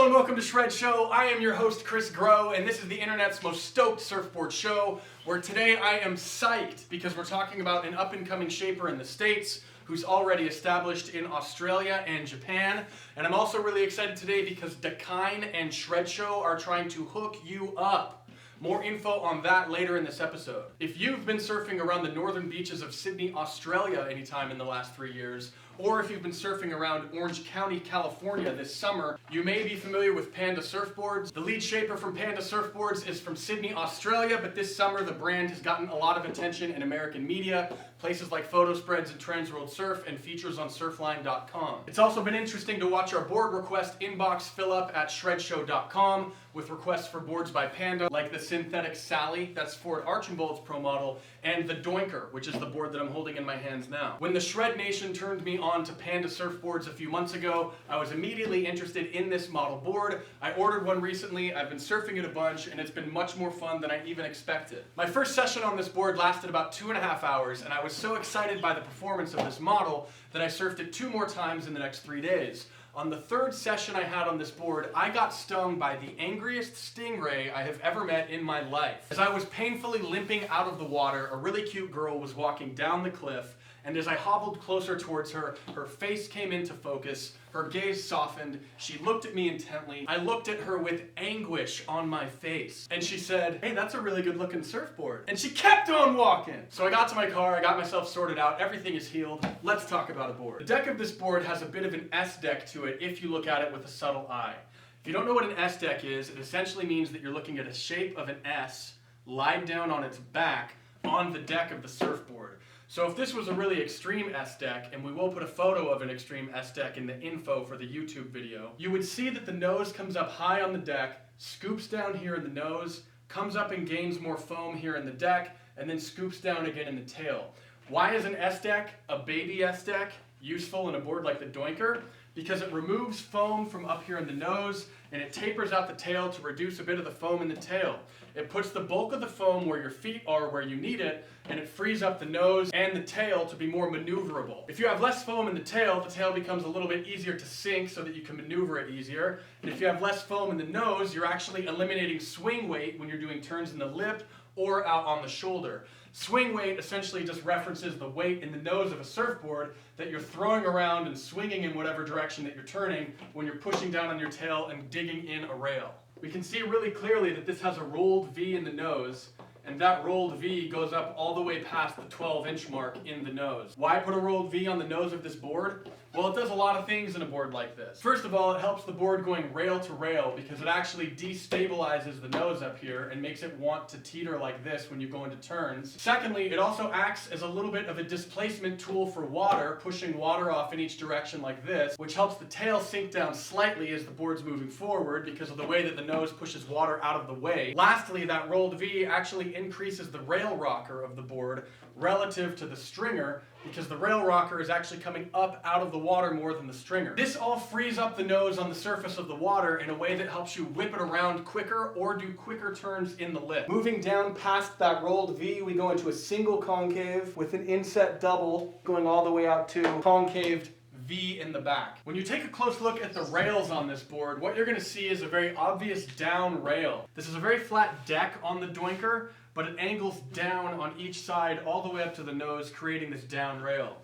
Hello and welcome to Shred Show. I am your host Chris Grow, and this is the internet's most stoked surfboard show, where today I am psyched because we're talking about an up-and-coming shaper in the States who's already established in Australia and Japan. And I'm also really excited today because Dakine and Shred Show are trying to hook you up. More info on that later in this episode. If you've been surfing around the northern beaches of Sydney, Australia anytime in the last 3 years, or if you've been surfing around Orange County, California this summer, you may be familiar with Panda surfboards. The lead shaper from Panda surfboards is from Sydney, Australia, but this summer the brand has gotten a lot of attention in American media, places like photo spreads in Trans World Surf and features on surfline.com. It's also been interesting to watch our board request inbox fill up at shredshow.com with requests for boards by Panda, like the synthetic Sally, that's Ford Archambault's pro model, and the Doinker, which is the board that I'm holding in my hands now. When the Shred Nation turned me on to Panda surfboards a few months ago, I was immediately interested in this model board. I ordered one recently, I've been surfing it a bunch, and it's been much more fun than I even expected. My first session on this board lasted about 2.5 hours, and I was so excited by the performance of this model that I surfed it 2 more times in the next 3 days. On the 3rd session I had on this board, I got stung by the angriest stingray I have ever met in my life. As I was painfully limping out of the water, a really cute girl was walking down the cliff, and as I hobbled closer towards her, her face came into focus, her gaze softened, she looked at me intently, I looked at her with anguish on my face, and she said, "Hey, that's a really good looking surfboard." And she kept on walking! So I got to my car, I got myself sorted out, everything is healed, let's talk about a board. The deck of this board has a bit of an S deck to it if you look at it with a subtle eye. If you don't know what an S deck is, it essentially means that you're looking at a shape of an S lied down on its back on the deck of the surfboard. So if this was a really extreme S deck, and we will put a photo of an extreme S deck in the info for the YouTube video, you would see that the nose comes up high on the deck, scoops down here in the nose, comes up and gains more foam here in the deck, and then scoops down again in the tail. Why is an S deck, a baby S deck, useful in a board like the Doinker? Because it removes foam from up here in the nose, and it tapers out the tail to reduce a bit of the foam in the tail. It puts the bulk of the foam where your feet are, where you need it, and it frees up the nose and the tail to be more maneuverable. If you have less foam in the tail becomes a little bit easier to sink so that you can maneuver it easier. And if you have less foam in the nose, you're actually eliminating swing weight when you're doing turns in the lip or out on the shoulder. Swing weight essentially just references the weight in the nose of a surfboard that you're throwing around and swinging in whatever direction that you're turning when you're pushing down on your tail and digging in a rail. We can see really clearly that this has a rolled V in the nose, and that rolled V goes up all the way past the 12-inch mark in the nose. Why put a rolled V on the nose of this board? Well, it does a lot of things in a board like this. First of all, it helps the board going rail to rail because it actually destabilizes the nose up here and makes it want to teeter like this when you go into turns. Secondly, it also acts as a little bit of a displacement tool for water, pushing water off in each direction like this, which helps the tail sink down slightly as the board's moving forward because of the way that the nose pushes water out of the way. Lastly, that rolled V actually increases the rail rocker of the board relative to the stringer because the rail rocker is actually coming up out of the water more than the stringer. This all frees up the nose on the surface of the water in a way that helps you whip it around quicker or do quicker turns in the lip. Moving down past that rolled V, we go into a single concave with an inset double going all the way out to concaved V in the back. When you take a close look at the rails on this board, what you're going to see is a very obvious down rail. This is a very flat deck on the Doinker, but it angles down on each side all the way up to the nose, creating this down rail.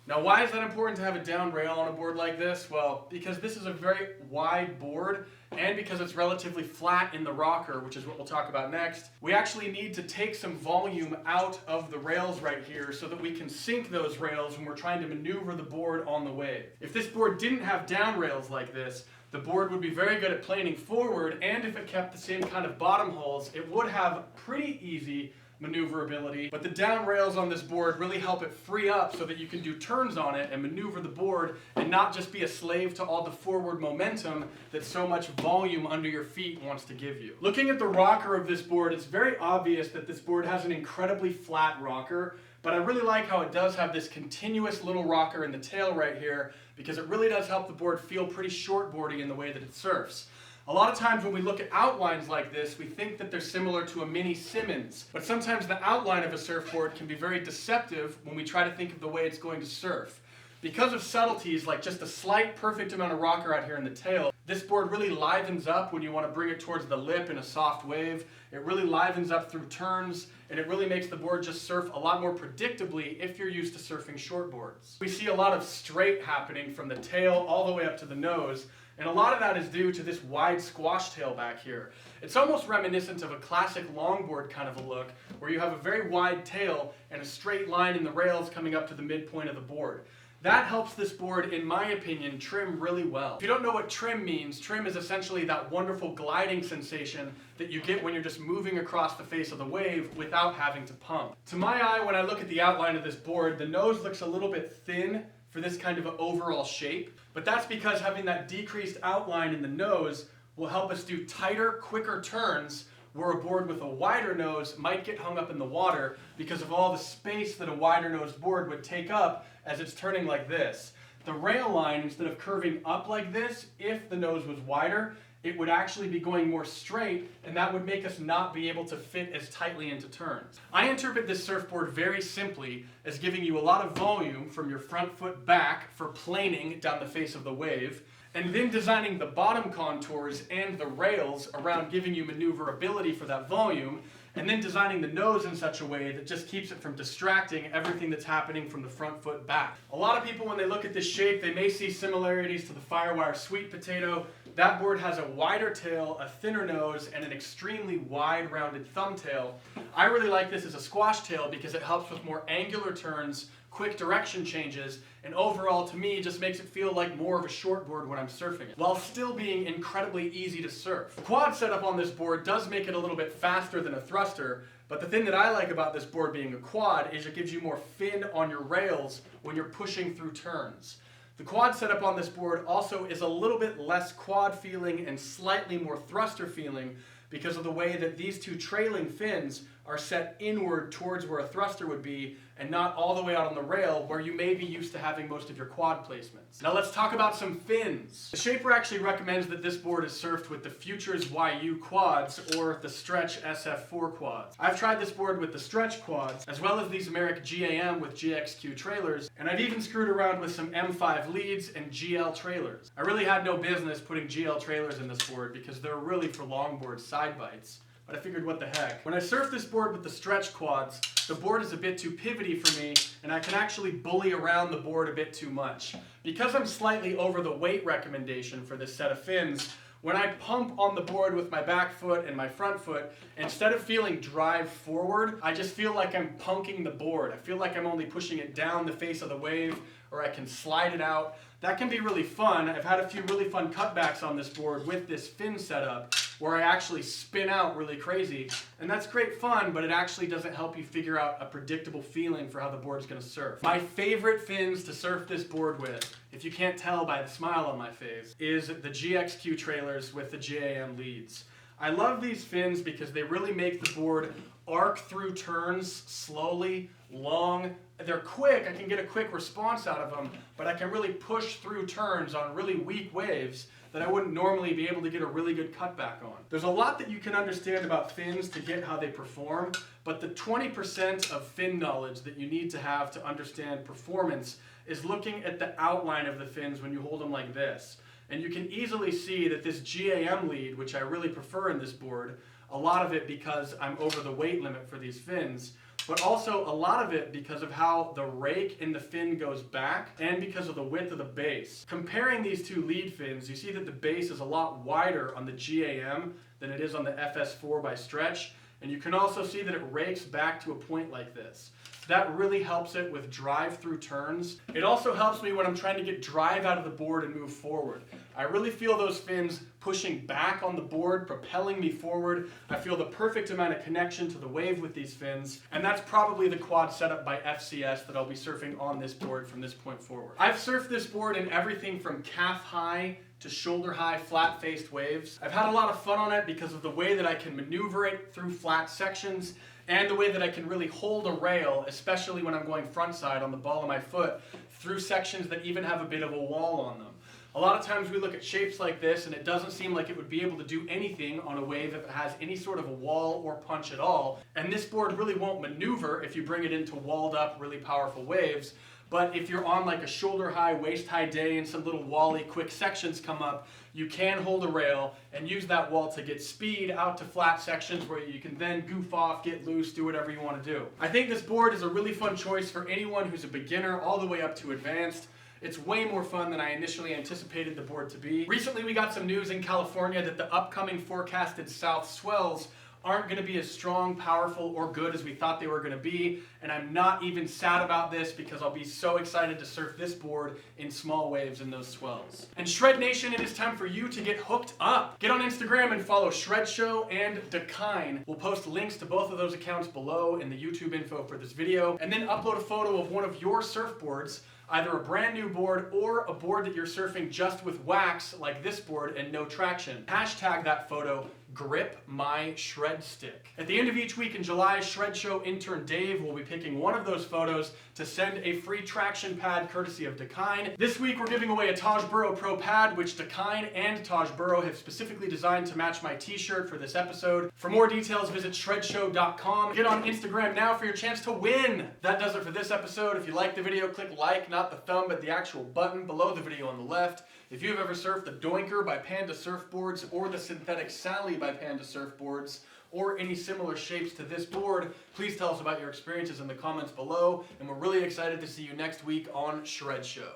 Now, why is that important to have a down rail on a board like this? Well, because this is a very wide board, and because it's relatively flat in the rocker, which is what we'll talk about next, we actually need to take some volume out of the rails right here so that we can sink those rails when we're trying to maneuver the board on the wave. If this board didn't have down rails like this, the board would be very good at planing forward, and if it kept the same kind of bottom holes, it would have pretty easy maneuverability. But the down rails on this board really help it free up so that you can do turns on it and maneuver the board and not just be a slave to all the forward momentum that so much volume under your feet wants to give you. Looking at the rocker of this board, it's very obvious that this board has an incredibly flat rocker, but I really like how it does have this continuous little rocker in the tail right here because it really does help the board feel pretty shortboardy in the way that it surfs. A lot of times when we look at outlines like this, we think that they're similar to a mini Simmons, but sometimes the outline of a surfboard can be very deceptive when we try to think of the way it's going to surf. Because of subtleties like just a slight perfect amount of rocker out here in the tail, this board really livens up when you want to bring it towards the lip in a soft wave. It really livens up through turns, and it really makes the board just surf a lot more predictably if you're used to surfing shortboards. We see a lot of straight happening from the tail all the way up to the nose, and a lot of that is due to this wide squash tail back here. It's almost reminiscent of a classic longboard kind of a look, where you have a very wide tail and a straight line in the rails coming up to the midpoint of the board. That helps this board, in my opinion, trim really well. If you don't know what trim means, trim is essentially that wonderful gliding sensation that you get when you're just moving across the face of the wave without having to pump. To my eye, when I look at the outline of this board, the nose looks a little bit thin for this kind of an overall shape, but that's because having that decreased outline in the nose will help us do tighter, quicker turns, where a board with a wider nose might get hung up in the water because of all the space that a wider nosed board would take up as it's turning like this. The rail line, instead of curving up like this, if the nose was wider, it would actually be going more straight, and that would make us not be able to fit as tightly into turns. I interpret this surfboard very simply as giving you a lot of volume from your front foot back for planing down the face of the wave, and then designing the bottom contours and the rails around giving you maneuverability for that volume, and then designing the nose in such a way that just keeps it from distracting everything that's happening from the front foot back. A lot of people, when they look at this shape, they may see similarities to the Firewire Sweet Potato. That board has a wider tail, a thinner nose, and an extremely wide rounded thumbtail. I really like this as a squash tail because it helps with more angular turns, quick direction changes, and overall to me just makes it feel like more of a shortboard when I'm surfing it, while still being incredibly easy to surf. The quad setup on this board does make it a little bit faster than a thruster, but the thing that I like about this board being a quad is it gives you more fin on your rails when you're pushing through turns. The quad setup on this board also is a little bit less quad feeling and slightly more thruster feeling because of the way that these two trailing fins are set inward towards where a thruster would be and not all the way out on the rail where you may be used to having most of your quad placements. Now let's talk about some fins. The shaper actually recommends that this board is surfed with the Futures YU quads or the Stretch SF-4 quads. I've tried this board with the Stretch quads as well as these Americ GAM with GXQ trailers, and I've even screwed around with some M5 leads and GL trailers. I really had no business putting GL trailers in this board because they're really for longboard side bites. But I figured, what the heck. When I surf this board with the Stretch quads, the board is a bit too pivoty for me, and I can actually bully around the board a bit too much. Because I'm slightly over the weight recommendation for this set of fins, when I pump on the board with my back foot and my front foot, instead of feeling drive forward, I just feel like I'm punking the board. I feel like I'm only pushing it down the face of the wave, or I can slide it out. That can be really fun. I've had a few really fun cutbacks on this board with this fin setup, where I actually spin out really crazy, and that's great fun, but it actually doesn't help you figure out a predictable feeling for how the board's gonna surf. My favorite fins to surf this board with, if you can't tell by the smile on my face, is the GXQ trailers with the GAM leads. I love these fins because they really make the board arc through turns slowly, long. They're quick, I can get a quick response out of them, but I can really push through turns on really weak waves that I wouldn't normally be able to get a really good cutback on. There's a lot that you can understand about fins to get how they perform, but the 20% of fin knowledge that you need to have to understand performance is looking at the outline of the fins when you hold them like this. And you can easily see that this GAM lead, which I really prefer in this board, a lot of it because I'm over the weight limit for these fins, but also a lot of it because of how the rake in the fin goes back and because of the width of the base. Comparing these two lead fins, you see that the base is a lot wider on the GAM than it is on the FS4 by Stretch, and you can also see that it rakes back to a point like this. That really helps it with drive through turns. It also helps me when I'm trying to get drive out of the board and move forward. I really feel those fins pushing back on the board, propelling me forward. I feel the perfect amount of connection to the wave with these fins, and that's probably the quad setup by FCS that I'll be surfing on this board from this point forward. I've surfed this board in everything from calf high to shoulder high flat-faced waves. I've had a lot of fun on it because of the way that I can maneuver it through flat sections and the way that I can really hold a rail, especially when I'm going frontside on the ball of my foot, through sections that even have a bit of a wall on them. A lot of times we look at shapes like this and it doesn't seem like it would be able to do anything on a wave if it has any sort of a wall or punch at all. And this board really won't maneuver if you bring it into walled up, really powerful waves. But if you're on like a shoulder high, waist high day and some little wally quick sections come up, you can hold a rail and use that wall to get speed out to flat sections where you can then goof off, get loose, do whatever you want to do. I think this board is a really fun choice for anyone who's a beginner all the way up to advanced. It's way more fun than I initially anticipated the board to be. Recently we got some news in California that the upcoming forecasted south swells aren't going to be as strong, powerful, or good as we thought they were going to be, and I'm not even sad about this because I'll be so excited to surf this board in small waves in those swells. And Shred Nation, it is time for you to get hooked up. Get on Instagram and follow Shred Show and Dakine. We'll post links to both of those accounts below in the YouTube info for this video, and then upload a photo of one of your surfboards, either a brand new board or a board that you're surfing just with wax like this board and no traction. Hashtag that photo, grip my shred stick. At the end of each week in July, Shred Show intern Dave will be picking one of those photos to send a free traction pad courtesy of Dakine. This week we're giving away a Taj Burrow Pro pad, which Dakine and Taj Burrow have specifically designed to match my t-shirt for this episode. For more details, visit shredshow.com. Get on Instagram now for your chance to win. That does it for this episode. If you like the video, click like, not the thumb, but the actual button below the video on the left. If you've ever surfed the Doinker by Panda Surfboards or the synthetic Sally by Panda Surfboards, or any similar shapes to this board, please tell us about your experiences in the comments below, and we're really excited to see you next week on Shred Show.